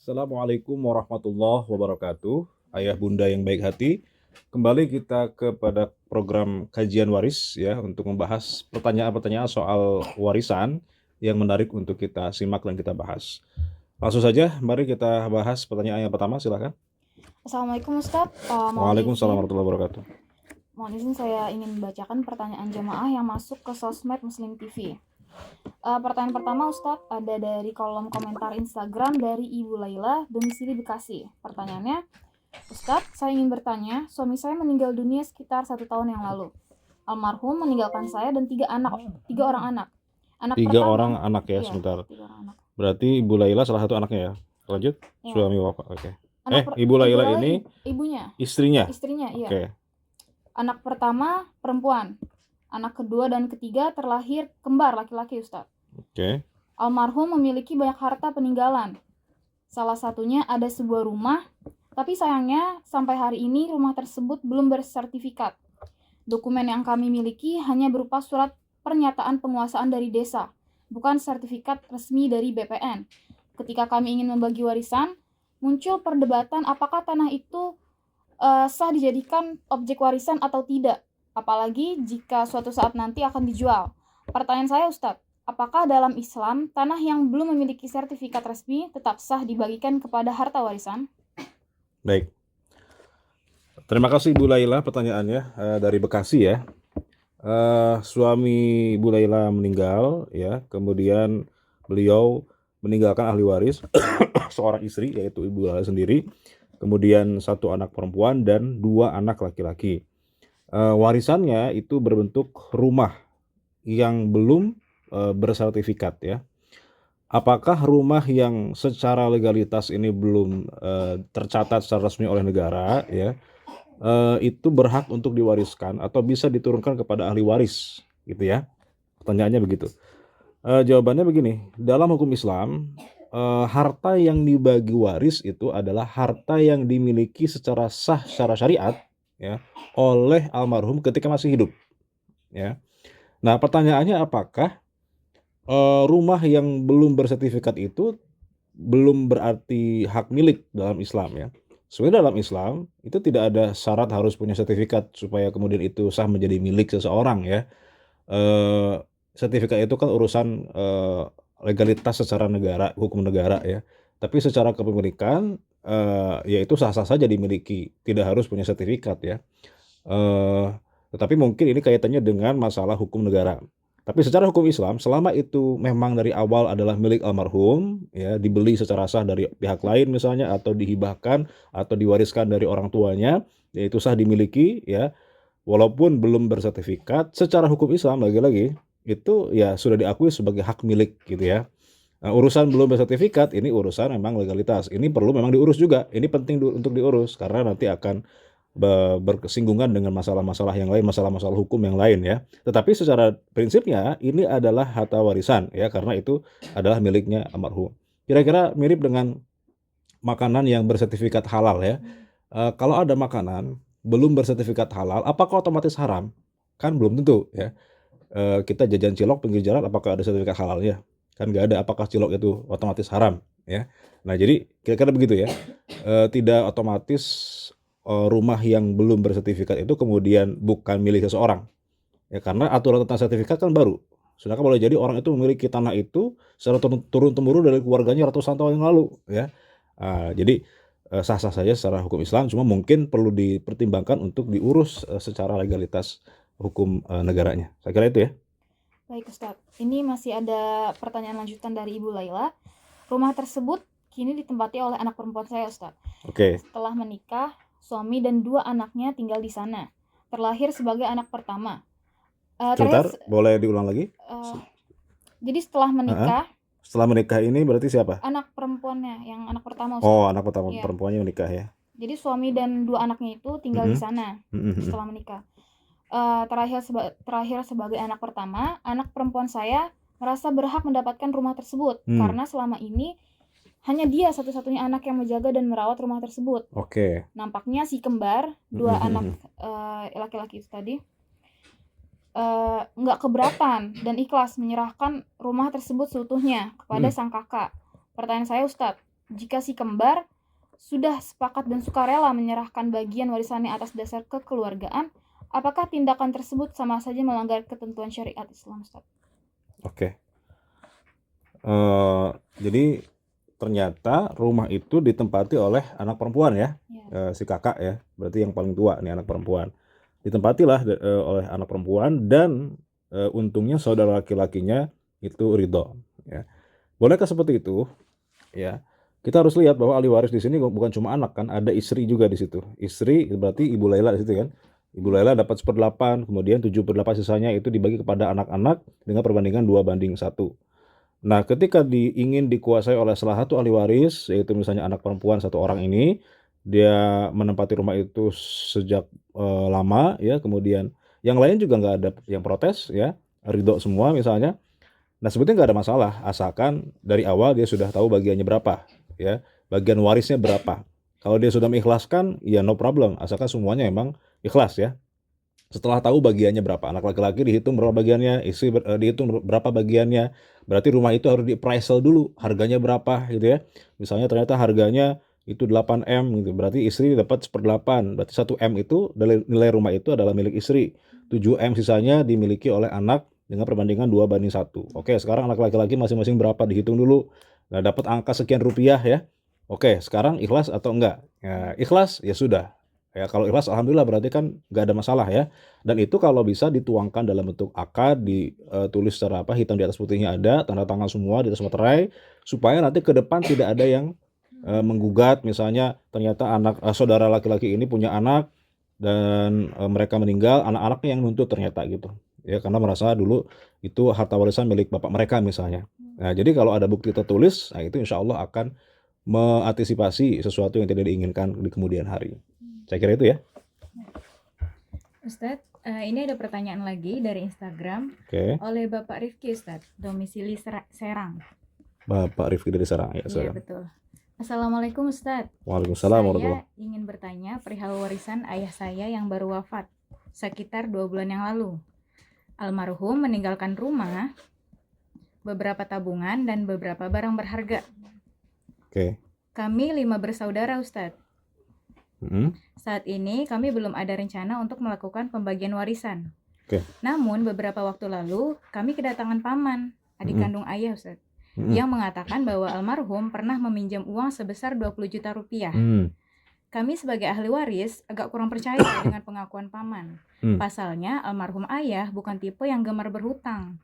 Assalamualaikum warahmatullahi wabarakatuh. Ayah bunda yang baik hati, kembali kita kepada program kajian waris ya untuk membahas pertanyaan-pertanyaan soal warisan yang menarik untuk kita simak dan kita bahas. Langsung saja, mari kita bahas pertanyaan yang pertama, silakan. Assalamualaikum Ustadz. Waalaikumsalam warahmatullahi wabarakatuh. Mohon izin saya ingin membacakan pertanyaan jemaah yang masuk ke sosmed Muslim TV. Pertanyaan pertama Ustadz ada dari kolom komentar Instagram dari Ibu Laila, domisili Bekasi. Pertanyaannya, Ustadz, saya ingin bertanya, suami saya meninggal dunia sekitar 1 tahun yang lalu. Almarhum meninggalkan saya dan 3 orang anak. Tiga orang anak ya, sebentar. 3 orang anak. Berarti Ibu Laila salah satu anaknya ya. Lanjut, Ya. suami wafat. Oke. Ibu Laila ini ibunya. istrinya. Iya. Oke. Anak pertama perempuan. Anak kedua dan ketiga terlahir kembar laki-laki, Ustadz. Oke. Almarhum memiliki banyak harta peninggalan. Salah satunya ada sebuah rumah, tapi sayangnya sampai hari ini rumah tersebut belum bersertifikat. Dokumen yang kami miliki hanya berupa surat pernyataan penguasaan dari desa, bukan sertifikat resmi dari BPN. Ketika kami ingin membagi warisan, muncul perdebatan apakah tanah itu sah dijadikan objek warisan atau tidak, apalagi jika suatu saat nanti akan dijual. Pertanyaan saya, Ustadz, apakah dalam Islam tanah yang belum memiliki sertifikat resmi tetap sah dibagikan kepada harta warisan? Baik. Terima kasih Bu Laila pertanyaannya dari Bekasi ya. Suami Bu Laila meninggal ya, kemudian beliau meninggalkan ahli waris seorang istri yaitu Ibu Laila sendiri, kemudian 1 anak perempuan dan 2 anak laki-laki. Warisannya itu berbentuk rumah yang belum bersertifikat ya. Apakah rumah yang secara legalitas ini belum tercatat secara resmi oleh negara ya, itu berhak untuk diwariskan atau bisa diturunkan kepada ahli waris gitu ya? Pertanyaannya begitu. Jawabannya begini, dalam hukum Islam harta yang dibagi waris itu adalah harta yang dimiliki secara sah secara syariat ya oleh almarhum ketika masih hidup ya. Nah, pertanyaannya apakah rumah yang belum bersertifikat itu belum berarti hak milik dalam Islam ya. Sebenarnya dalam Islam itu tidak ada syarat harus punya sertifikat supaya kemudian itu sah menjadi milik seseorang ya. Sertifikat itu kan urusan legalitas secara negara, hukum negara ya. Tapi secara kepemilikan ya itu sah-sah saja dimiliki, tidak harus punya sertifikat ya. Tetapi mungkin ini kaitannya dengan masalah hukum negara. Tapi secara hukum Islam, selama itu memang dari awal adalah milik almarhum, ya dibeli secara sah dari pihak lain misalnya, atau dihibahkan, atau diwariskan dari orang tuanya, yaitu sah dimiliki, ya walaupun belum bersertifikat, secara hukum Islam lagi-lagi itu ya sudah diakui sebagai hak milik gitu ya. Nah, urusan belum bersertifikat ini urusan memang legalitas. Ini perlu memang diurus juga. Ini penting untuk diurus karena nanti akan bersinggungan dengan masalah-masalah yang lain, masalah-masalah hukum yang lain ya. Tetapi secara prinsipnya ini adalah harta warisan ya, karena itu adalah miliknya almarhum. Kira-kira mirip dengan makanan yang bersertifikat halal ya. Kalau ada makanan belum bersertifikat halal, apakah otomatis haram? Kan belum tentu ya. Kita jajan cilok pinggir jalan, apakah ada sertifikat halalnya? Kan nggak ada. Apakah cilok itu otomatis haram ya? Nah, jadi kira-kira begitu ya. Tidak otomatis rumah yang belum bersertifikat itu kemudian bukan milik seseorang. Ya, karena aturan tentang sertifikat kan baru. Sedangkan boleh jadi orang itu memiliki tanah itu secara turun-temurun dari keluarganya ratusan tahun yang lalu ya. Jadi sah-sah saja secara hukum Islam, cuma mungkin perlu dipertimbangkan untuk diurus secara legalitas hukum negaranya. Saya kira itu ya. Baik Ustadz, ini masih ada pertanyaan lanjutan dari Ibu Laila. Rumah tersebut kini ditempati oleh anak perempuan saya, Ustadz. Oke. Setelah menikah, suami dan 2 anaknya tinggal di sana. Terlahir sebagai anak pertama. Sebentar, boleh diulang lagi? Jadi setelah menikah, Setelah menikah ini berarti siapa? anak perempuannya, yang anak pertama, Ustadz. Oh, anak pertama perempuannya menikah ya. Jadi suami dan 2 anaknya itu tinggal di sana setelah menikah. Terakhir sebagai anak pertama, anak perempuan saya merasa berhak mendapatkan rumah tersebut karena selama ini hanya dia satu-satunya anak yang menjaga dan merawat rumah tersebut. Oke. Nampaknya si kembar, 2 anak laki-laki itu tadi nggak keberatan dan ikhlas menyerahkan rumah tersebut seutuhnya kepada sang kakak. Pertanyaan saya, Ustadz, Jika si kembar sudah sepakat dan sukarela menyerahkan bagian warisannya atas dasar kekeluargaan, apakah tindakan tersebut sama saja melanggar ketentuan syariat Islam, Ustaz? Oke. Jadi ternyata rumah itu ditempati oleh anak perempuan ya, Ya. si kakak ya, berarti yang paling tua nih anak perempuan. Ditempatilah oleh anak perempuan dan untungnya saudara laki-lakinya itu ridho. Ya. Bolehkah seperti itu? Ya, kita harus lihat bahwa ahli waris di sini bukan cuma anak kan, ada istri juga di situ. Istri berarti Ibu Laila di situ kan. Ibu Laila dapat 1/8, kemudian 7/8 sisanya itu dibagi kepada anak-anak dengan perbandingan 2:1. Nah, ketika ingin dikuasai oleh salah satu ahli waris, yaitu misalnya anak perempuan satu orang ini, dia menempati rumah itu sejak lama ya, kemudian yang lain juga nggak ada yang protes ya, ridho semua misalnya. Nah, sebetulnya nggak ada masalah, asalkan dari awal dia sudah tahu bagiannya berapa ya, bagian warisnya berapa. Kalau dia sudah mengikhlaskan, ya no problem, asalkan semuanya emang ikhlas ya. Setelah tahu bagiannya berapa, anak laki-laki dihitung berapa bagiannya, istri dihitung berapa bagiannya, berarti rumah itu harus di-appraisal dulu, harganya berapa gitu ya. Misalnya ternyata harganya itu 8M gitu, berarti istri dapat 1/8, berarti 1M itu nilai rumah itu adalah milik istri, 7M sisanya dimiliki oleh anak dengan perbandingan 2:1. Oke, sekarang anak laki-laki masing-masing berapa, dihitung dulu. Nah, dapat angka sekian rupiah ya. Oke, sekarang ikhlas atau enggak? Ya, ikhlas ya sudah. Ya, kalau ikhlas alhamdulillah berarti kan nggak ada masalah ya. Dan itu kalau bisa dituangkan dalam bentuk akad, ditulis secara hitam di atas putihnya ada, tanda tangan semua di atas materai, supaya nanti ke depan tidak ada yang menggugat, misalnya ternyata saudara laki-laki ini punya anak dan mereka meninggal, anak-anaknya yang nuntut ternyata gitu. Ya, karena merasa dulu itu harta warisan milik bapak mereka misalnya. Nah, jadi kalau ada bukti tertulis, nah itu insya Allah akan mengantisipasi sesuatu yang tidak diinginkan di kemudian hari. Saya kira itu ya. Ustadz, ini ada pertanyaan lagi dari Instagram oleh Bapak Rifki, Ustadz, domisili Serang. Bapak Rifki dari Serang ya. Iya betul. Assalamualaikum Ustadz. Waalaikumsalam warahmatullahi. Saya ingin bertanya perihal warisan ayah saya yang baru wafat sekitar 2 bulan yang lalu. Almarhum meninggalkan rumah, beberapa tabungan dan beberapa barang berharga. Kami 5 bersaudara Ustadz. Saat ini kami belum ada rencana untuk melakukan pembagian warisan. Namun beberapa waktu lalu kami kedatangan paman, adik kandung ayah Ustadz, yang mengatakan bahwa almarhum pernah meminjam uang sebesar 20 juta rupiah. Kami sebagai ahli waris agak kurang percaya dengan pengakuan paman. Pasalnya almarhum ayah bukan tipe yang gemar berhutang.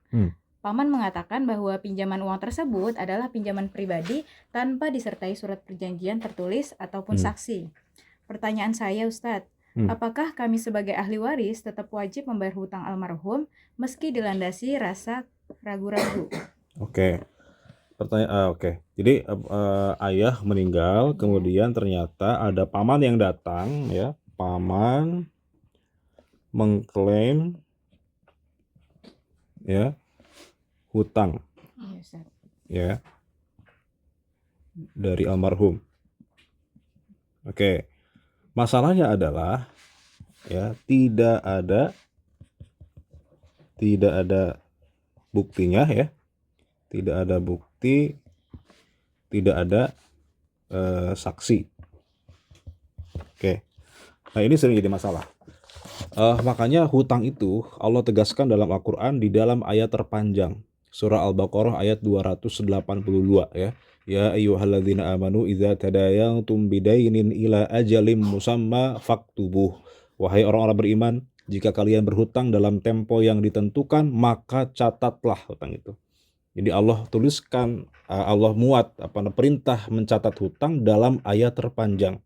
Paman mengatakan bahwa pinjaman uang tersebut adalah pinjaman pribadi tanpa disertai surat perjanjian tertulis ataupun saksi. Pertanyaan saya Ustadz, apakah kami sebagai ahli waris tetap wajib membayar hutang almarhum meski dilandasi rasa ragu-ragu? Jadi ayah meninggal, kemudian ternyata ada paman yang datang ya, paman mengklaim ya hutang ya dari almarhum. Masalahnya adalah ya tidak ada buktinya ya, tidak ada bukti, tidak ada saksi. Nah ini sering jadi masalah. Makanya hutang itu Allah tegaskan dalam Al-Quran di dalam ayat terpanjang surah Al-Baqarah ayat 282 ya. Ya ayyuhalladzina amanu idza tadayantum bidainin ila ajalim musamma faktubuh. Wahai orang-orang beriman, jika kalian berhutang dalam tempo yang ditentukan, maka catatlah hutang itu. Jadi Allah tuliskan, Allah muat perintah mencatat hutang dalam ayat terpanjang.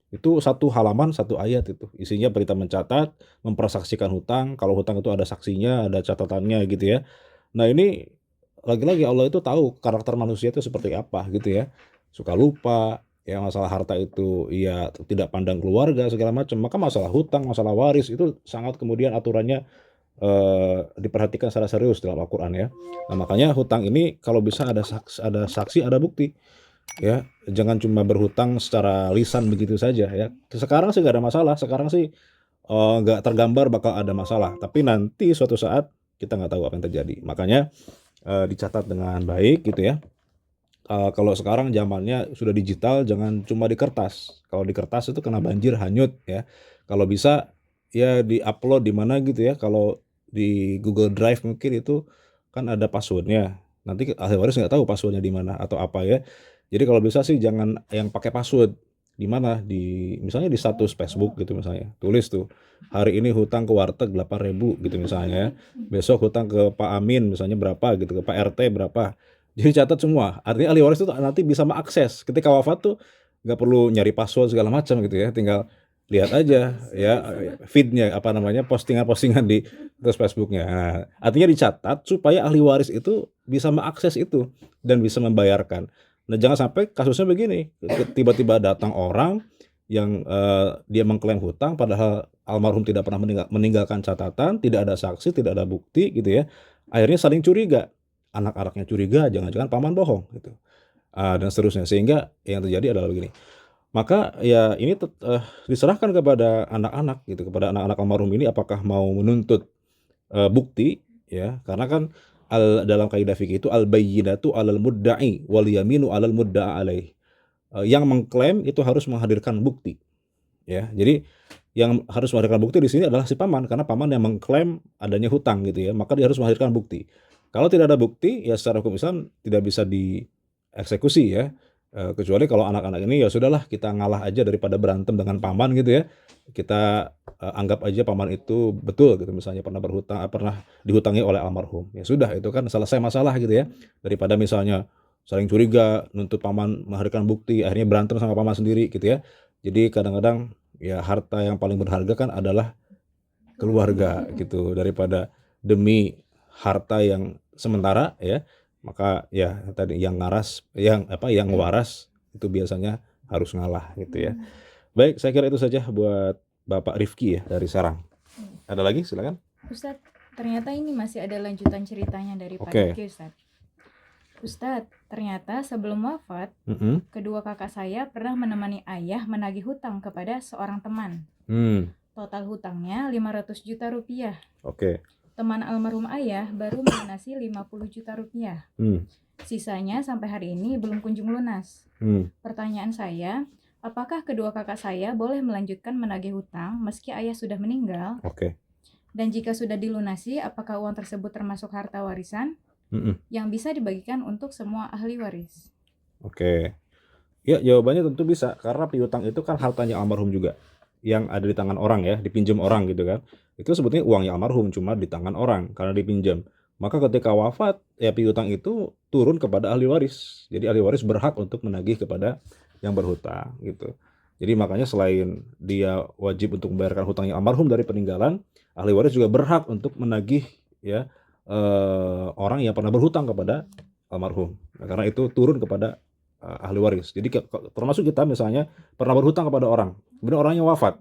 Itu 1 halaman 1 ayat itu. Isinya perintah mencatat, mempersaksikan hutang, kalau hutang itu ada saksinya, ada catatannya gitu ya. Nah, ini lagi-lagi Allah itu tahu karakter manusia itu seperti apa gitu ya. Suka lupa, ya masalah harta itu ya tidak pandang keluarga segala macam. Maka masalah hutang, masalah waris itu sangat kemudian aturannya diperhatikan secara serius dalam Al-Quran ya. Nah, makanya hutang ini kalau bisa ada saksi, ada bukti. Ya, jangan cuma berhutang secara lisan begitu saja ya. Sekarang sih nggak ada masalah, sekarang sih nggak tergambar bakal ada masalah. Tapi nanti suatu saat kita nggak tahu apa yang terjadi. Makanya dicatat dengan baik gitu ya. Kalau sekarang zamannya sudah digital, jangan cuma di kertas. Kalau di kertas itu kena banjir, hanyut ya. Kalau bisa ya di-upload di mana gitu ya. Kalau di Google Drive mungkin itu kan ada password-nya. Nanti ahli waris nggak tahu password-nya di mana atau apa ya. Jadi kalau bisa sih jangan yang pakai password. Di mana? Misalnya di status Facebook gitu misalnya. Tulis tuh, hari ini hutang ke warteg 8.000 gitu misalnya ya. Besok hutang ke Pak Amin misalnya berapa gitu, ke Pak RT berapa. Jadi catat semua. Artinya ahli waris itu nanti bisa mengakses. Ketika wafat tuh nggak perlu nyari password segala macam gitu ya. Tinggal lihat aja ya feed-nya apa namanya postingan-postingan di terus Facebook-nya. Nah, artinya dicatat supaya ahli waris itu bisa mengakses itu dan bisa membayarkan. Nah, jangan sampai kasusnya begini. Tiba-tiba datang orang yang dia mengklaim hutang padahal almarhum tidak pernah meninggalkan catatan, tidak ada saksi, tidak ada bukti gitu ya. Akhirnya saling curiga. Anak-anaknya curiga, jangan-jangan paman bohong gitu. Dan seterusnya. Sehingga yang terjadi adalah begini. Maka ya ini diserahkan kepada anak-anak gitu, kepada anak-anak almarhum ini apakah mau menuntut bukti ya. Karena kan dalam kaidah fikih itu al-bayyinatu 'alal mudda'i wal yaminu 'alal mudda'a alaih. Yang mengklaim itu harus menghadirkan bukti ya. Jadi yang harus menghadirkan bukti di sini adalah si paman karena paman yang mengklaim adanya hutang gitu ya. Maka dia harus menghadirkan bukti. Kalau tidak ada bukti ya secara hukum Islam tidak bisa dieksekusi ya. Kecuali kalau anak-anak ini ya sudahlah kita ngalah aja daripada berantem dengan paman gitu ya. Kita anggap aja paman itu betul gitu misalnya pernah dihutangi oleh almarhum. Ya sudah itu kan selesai masalah gitu ya. Daripada misalnya saling curiga, nuntut paman menghadirkan bukti, akhirnya berantem sama paman sendiri gitu ya. Jadi kadang-kadang ya harta yang paling berharga kan adalah keluarga gitu daripada demi harta yang sementara ya. Maka ya tadi yang waras itu biasanya harus ngalah gitu ya. Baik, saya kira itu saja buat Bapak Rifki ya dari Serang. Ada lagi? Silakan. Ustadz, ternyata ini masih ada lanjutan ceritanya dari Pak Oke. Rifki, Ustadz. Ustadz, ternyata sebelum wafat, kedua kakak saya pernah menemani ayah menagih hutang kepada seorang teman. Total hutangnya 500 juta rupiah. Oke. Teman almarhum ayah baru melunasi 50 juta rupiah. Sisanya sampai hari ini belum kunjung lunas. Pertanyaan saya, apakah kedua kakak saya boleh melanjutkan menagih hutang meski ayah sudah meninggal? Oke. Dan jika sudah dilunasi, apakah uang tersebut termasuk harta warisan yang bisa dibagikan untuk semua ahli waris? Oke. Ya, jawabannya tentu bisa karena piutang itu kan hartanya almarhum juga yang ada di tangan orang ya, dipinjam orang gitu kan. Itu sebetulnya uangnya almarhum cuma di tangan orang karena dipinjam. Maka ketika wafat ya piutang itu turun kepada ahli waris. Jadi ahli waris berhak untuk menagih kepada yang berhutang gitu. Jadi makanya selain dia wajib untuk membayarkan hutangnya almarhum dari peninggalan, ahli waris juga berhak untuk menagih ya orang yang pernah berhutang kepada almarhum. Nah, karena itu turun kepada ahli waris. Jadi termasuk kita misalnya pernah berhutang kepada orang, kemudian orangnya wafat.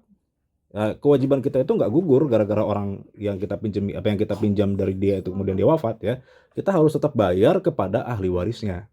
Kewajiban kita itu nggak gugur gara-gara orang yang kita pinjam yang kita pinjam dari dia itu kemudian dia wafat ya. Kita harus tetap bayar kepada ahli warisnya.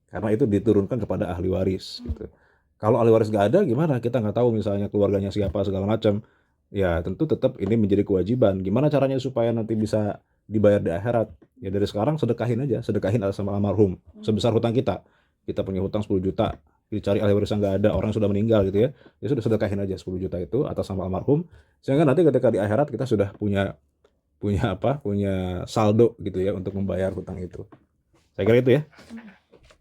Karena itu diturunkan kepada ahli waris gitu. Kalau ahli waris nggak ada gimana? Kita nggak tahu misalnya keluarganya siapa segala macam. Ya tentu tetap ini menjadi kewajiban. Gimana caranya supaya nanti bisa dibayar di akhirat? Ya dari sekarang sedekahin aja, sedekahin sama almarhum sebesar hutang kita. Kita punya hutang 10 juta, dicari ahli warisnya nggak ada, orang sudah meninggal gitu ya. Ya sudah sedekahin aja 10 juta itu atas nama almarhum. Sehingga nanti ketika di akhirat kita sudah punya saldo gitu ya untuk membayar hutang itu. Saya kira itu ya.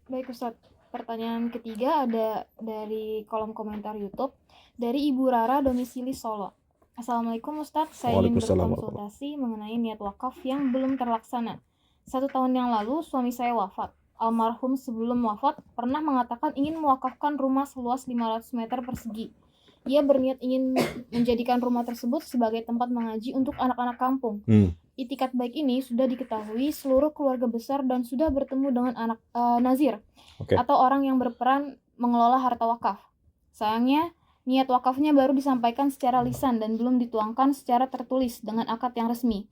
Baik Ustadz, pertanyaan ketiga ada dari kolom komentar YouTube dari Ibu Rara domisili Solo. Assalamualaikum Ustadz, saya ingin berkonsultasi mengenai niat wakaf yang belum terlaksana. 1 tahun yang lalu suami saya wafat. Almarhum sebelum wafat pernah mengatakan ingin mewakafkan rumah seluas 500 meter persegi. Ia berniat ingin menjadikan rumah tersebut sebagai tempat mengaji untuk anak-anak kampung. Itikat baik ini sudah diketahui seluruh keluarga besar dan sudah bertemu dengan anak nazir atau orang yang berperan mengelola harta wakaf. Sayangnya, niat wakafnya baru disampaikan secara lisan dan belum dituangkan secara tertulis dengan akad yang resmi.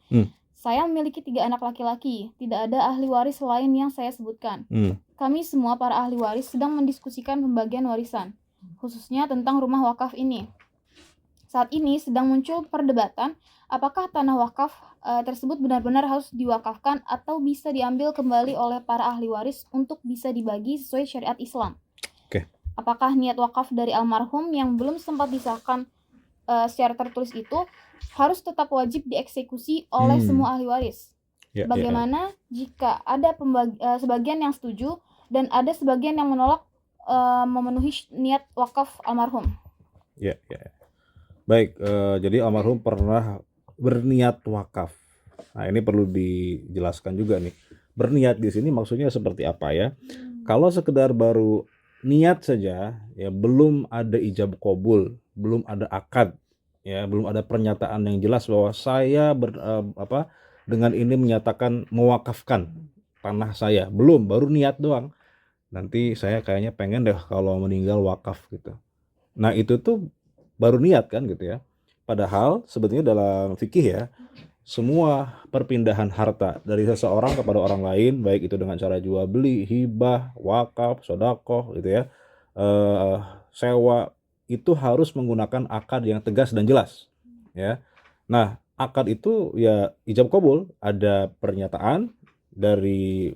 Saya memiliki 3 anak laki-laki, tidak ada ahli waris lain yang saya sebutkan. Kami semua para ahli waris sedang mendiskusikan pembagian warisan, khususnya tentang rumah wakaf ini. Saat ini sedang muncul perdebatan apakah tanah wakaf tersebut benar-benar harus diwakafkan atau bisa diambil kembali oleh para ahli waris untuk bisa dibagi sesuai syariat Islam. Oke. Apakah niat wakaf dari almarhum yang belum sempat disahkan secara tertulis itu harus tetap wajib dieksekusi oleh semua ahli waris? Ya, ya, ya. Bagaimana jika ada sebagian yang setuju dan ada sebagian yang menolak memenuhi niat wakaf almarhum? Ya, ya. Baik, jadi almarhum pernah berniat wakaf. Nah, ini perlu dijelaskan juga nih. Berniat di sini maksudnya seperti apa ya? Kalau sekedar baru niat saja, ya belum ada ijab qabul, belum ada akad, ya belum ada pernyataan yang jelas bahwa saya dengan ini menyatakan mewakafkan tanah saya. Belum, baru niat doang. Nanti saya kayaknya pengen deh kalau meninggal wakaf gitu. Nah, itu tuh baru niat kan gitu ya. Padahal sebetulnya dalam fikih ya, semua perpindahan harta dari seseorang kepada orang lain, baik itu dengan cara jual beli, hibah, wakaf, sedekah gitu ya, sewa, itu harus menggunakan akad yang tegas dan jelas ya. Nah, akad itu ya ijab qabul, ada pernyataan dari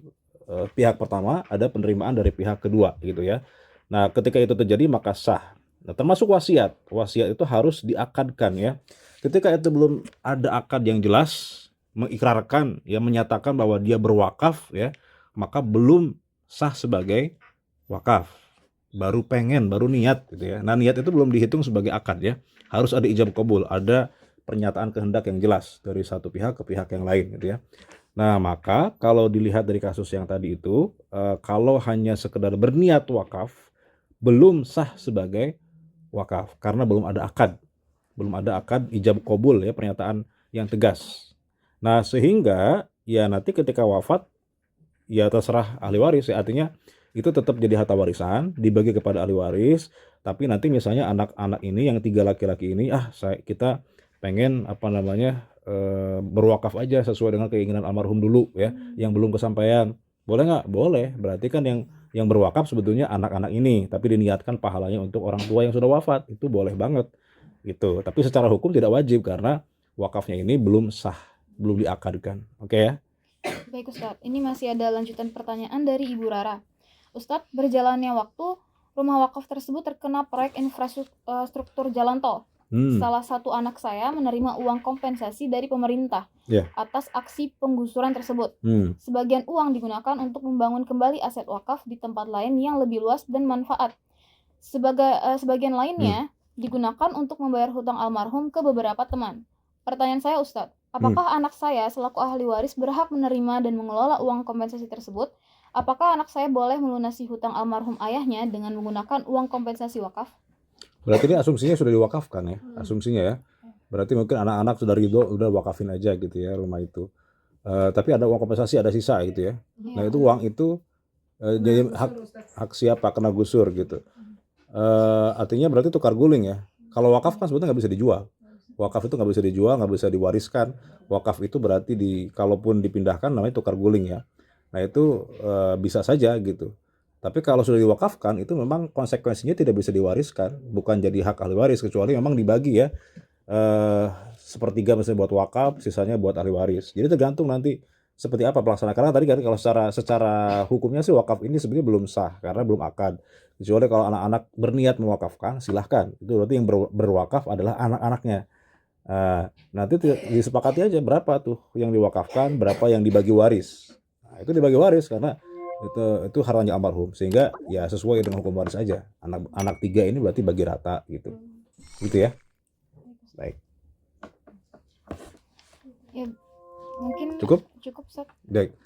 pihak pertama, ada penerimaan dari pihak kedua gitu ya. Nah, ketika itu terjadi maka sah. Nah, termasuk wasiat. Wasiat itu harus diakadkan ya. Ketika itu belum ada akad yang jelas, mengikrarkan ya, menyatakan bahwa dia berwakaf ya, maka belum sah sebagai wakaf. Baru niat gitu ya. Nah, niat itu belum dihitung sebagai akad ya. Harus ada ijab qabul, ada pernyataan kehendak yang jelas dari satu pihak ke pihak yang lain gitu ya. Nah, maka kalau dilihat dari kasus yang tadi itu, kalau hanya sekedar berniat wakaf, belum sah sebagai wakaf karena belum ada akad ijab qabul ya, pernyataan yang tegas. Nah, sehingga ya nanti ketika wafat ya terserah ahli waris ya, artinya itu tetap jadi harta warisan, dibagi kepada ahli waris, tapi nanti misalnya anak-anak ini yang 3 laki-laki ini kita pengen berwakaf aja sesuai dengan keinginan almarhum dulu ya, yang belum kesampaian. Boleh nggak? Boleh. Berarti kan yang berwakaf sebetulnya anak-anak ini, tapi diniatkan pahalanya untuk orang tua yang sudah wafat, itu boleh banget gitu. Tapi secara hukum tidak wajib karena wakafnya ini belum sah, belum diakadkan. Oke ya? Baik Ustadz, ini masih ada lanjutan pertanyaan dari Ibu Rara. Ustadz, berjalannya waktu, rumah wakaf tersebut terkena proyek infrastruktur jalan tol. Salah satu anak saya menerima uang kompensasi dari pemerintah atas aksi penggusuran tersebut. Sebagian uang digunakan untuk membangun kembali aset wakaf di tempat lain yang lebih luas dan manfaat. Sebagian lainnya digunakan untuk membayar hutang almarhum ke beberapa teman. Pertanyaan saya Ustadz, apakah anak saya selaku ahli waris berhak menerima dan mengelola uang kompensasi tersebut? Apakah anak saya boleh melunasi hutang almarhum ayahnya dengan menggunakan uang kompensasi wakaf? Berarti ini asumsinya sudah diwakafkan ya, asumsinya ya. Berarti mungkin anak-anak sudah ridho, udah wakafin aja gitu ya rumah itu. Tapi ada uang kompensasi, ada sisa gitu ya. Nah, itu uang itu jadi hak siapa, kena gusur gitu. Artinya berarti tukar guling ya. Kalau wakaf kan sebetulnya nggak bisa dijual. Wakaf itu nggak bisa dijual, nggak bisa diwariskan. Wakaf itu berarti kalaupun dipindahkan namanya tukar guling ya. Nah, itu bisa saja gitu. Tapi kalau sudah diwakafkan itu memang konsekuensinya tidak bisa diwariskan, bukan jadi hak ahli waris, kecuali memang dibagi ya, sepertiga misalnya buat wakaf, sisanya buat ahli waris. Jadi tergantung nanti seperti apa pelaksanaan. Karena tadi kan kalau secara hukumnya sih wakaf ini sebenarnya belum sah karena belum akad. Kecuali kalau anak-anak berniat mewakafkan, silahkan. Itu berarti yang berwakaf adalah anak-anaknya. Nanti disepakati aja berapa tuh yang diwakafkan, berapa yang dibagi waris. Nah, itu dibagi waris karena itu hartanya almarhum, sehingga ya sesuai dengan hukum waris aja. Anak 3 ini berarti bagi rata gitu ya. Baik ya, mungkin cukup Ustaz. Baik,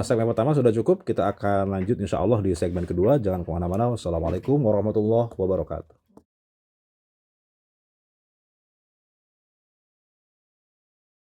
segmen pertama sudah cukup, kita akan lanjut insya Allah di segmen kedua. Jangan kemana-mana. Wassalamualaikum warahmatullahi wabarakatuh.